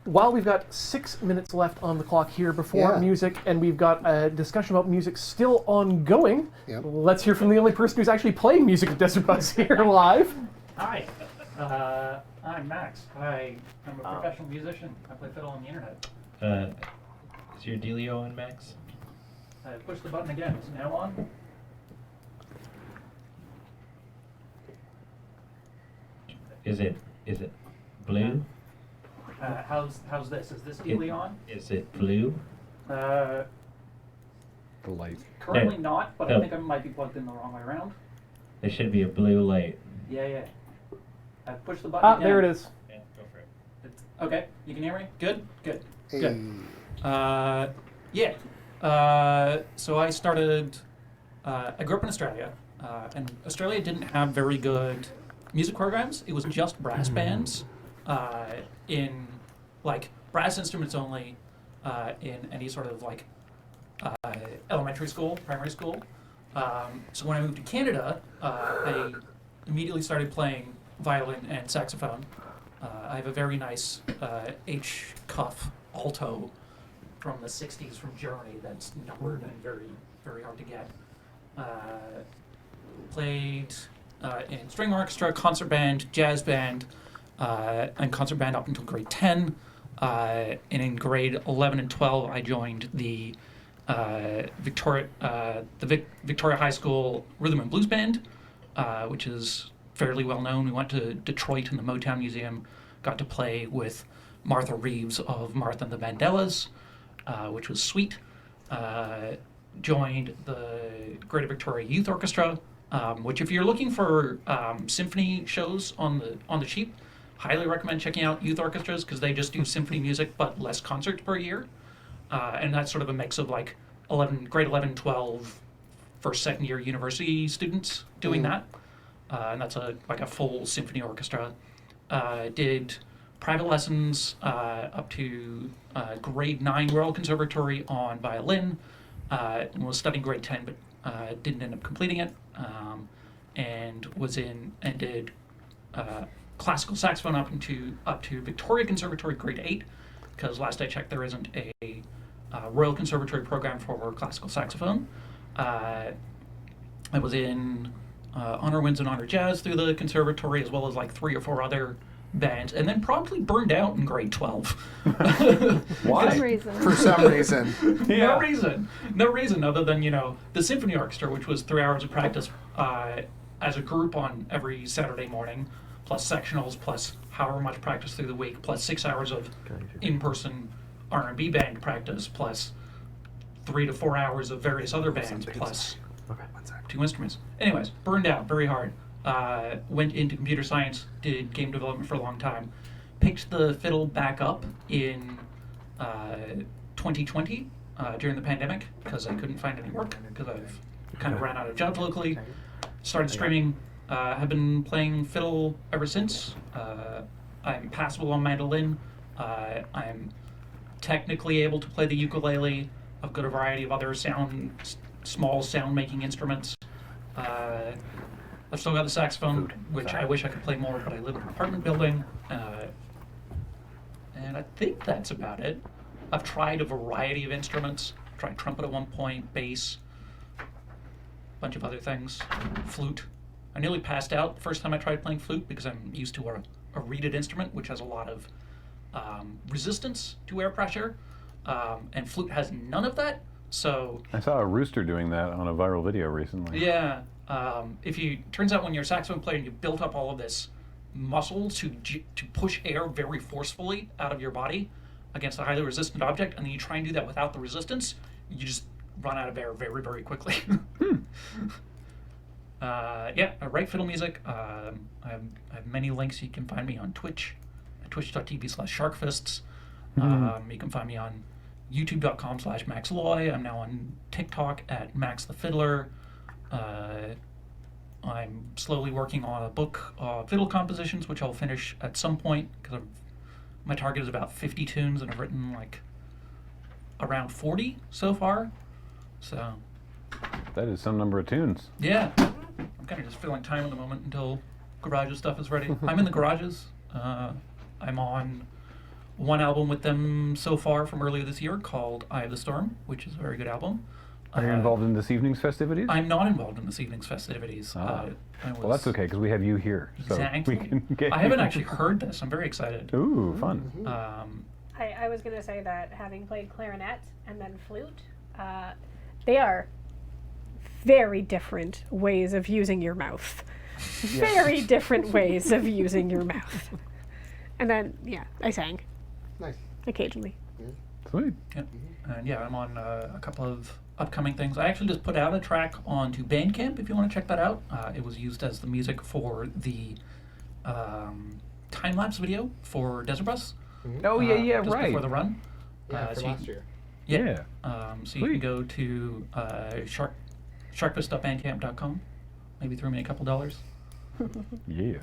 while we've got 6 minutes left on the clock here before music, and we've got a discussion about music still ongoing, let's hear from the only person who's actually playing music at Desert Bus here live. Hi, I'm Max. I'm a professional musician. I play fiddle on the internet. Is your dealio on, Max? Push the button again. Is it now on? Is it blue? How's this? Is this dealio on? Is it blue? The light. Currently not, but I think I might be plugged in the wrong way around. There should be a blue light. Yeah. I pushed the button again. There it is. Yeah, go for it. Okay, you can hear me? Good. Hey. Good. So I started, I grew up in Australia, and Australia didn't have very good music programs. It was just brass bands, in, like, brass instruments only, in any sort of, like, elementary school, primary school. So when I moved to Canada, I immediately started playing violin and saxophone. I have a very nice H cuff alto from the 60s from Germany that's numbered and very, very hard to get. Played in string orchestra, concert band, jazz band, and concert band up until grade 10. And in grade 11 and 12, I joined the Victoria High School Rhythm and Blues Band, which is fairly well known. We went to Detroit in the Motown Museum, got to play with Martha Reeves of Martha and the Vandellas, which was sweet. Joined the Greater Victoria Youth Orchestra, which if you're looking for symphony shows on the cheap, highly recommend checking out youth orchestras because they just do symphony music but less concerts per year. And that's sort of a mix of like grade 11, 12, first, second year university students doing that. And that's like a full symphony orchestra. Did private lessons up to grade 9 Royal Conservatory on violin. And was studying grade 10 but didn't end up completing it. And did classical saxophone up to Victoria Conservatory grade 8, because last I checked there isn't a Royal Conservatory program for classical saxophone. I was in honor winds and honor jazz through the conservatory, as well as like 3 or 4 other bands, and then promptly burned out in grade 12. Why? For some reason. Yeah. No reason other than, the symphony orchestra, which was 3 hours of practice as a group on every Saturday morning, plus sectionals, plus however much practice through the week, plus 6 hours of in-person R&B band practice, plus 3 to 4 hours of various other bands, plus 2 instruments. Anyways, burned out very hard. Went into computer science, did game development for a long time, picked the fiddle back up in 2020 during the pandemic because I couldn't find any work because I've kind of ran out of jobs locally. Started streaming, have been playing fiddle ever since. I'm passable on mandolin. I'm technically able to play the ukulele. I've got a variety of other small sound-making instruments. I've still got the saxophone, which I wish I could play more, but I live in an apartment building. And I think that's about it. I've tried a variety of instruments. Tried trumpet at one point, bass, a bunch of other things, flute. I nearly passed out the first time I tried playing flute because I'm used to a reeded instrument, which has a lot of resistance to air pressure, and flute has none of that. So I saw a rooster doing that on a viral video recently. Yeah. Turns out when you're a saxophone player and you've built up all of this muscle to push air very forcefully out of your body against a highly resistant object, and then you try and do that without the resistance, you just run out of air very, very quickly. I write fiddle music. I have many links. You can find me on Twitch, at twitch.tv/Sharkfists. You can find me on youtube.com/MaxLoy. I'm now on TikTok at Max the Fiddler. I'm slowly working on a book of fiddle compositions, which I'll finish at some point, because my target is about 50 tunes, and I've written like around 40 so far. So that is some number of tunes. Yeah, I'm kind of just filling time at the moment until garage stuff is ready. I'm in the garages. I'm on one album with them so far from earlier this year called Eye of the Storm, which is a very good album. Are you involved in this evening's festivities? I'm not involved in this evening's festivities. Well, that's okay, because we have you here. So Exactly. we can get I haven't actually heard this. I'm very excited. Ooh, fun. I was going to say that having played clarinet and then flute, they are very different ways of using your mouth. Very different ways of using your mouth. And then, yeah, I sang. Nice. Occasionally. Sweet. Yep. And yeah, I'm on a couple of upcoming things. I actually just put out a track onto Bandcamp if you want to check that out. It was used as the music for the time-lapse video for Desert Bus. Oh, yeah, just right. before the run. Yeah, for so last year. Yeah. So Sweet. you can go to sharkfist.bandcamp.com. Maybe throw me a couple dollars. Yeah.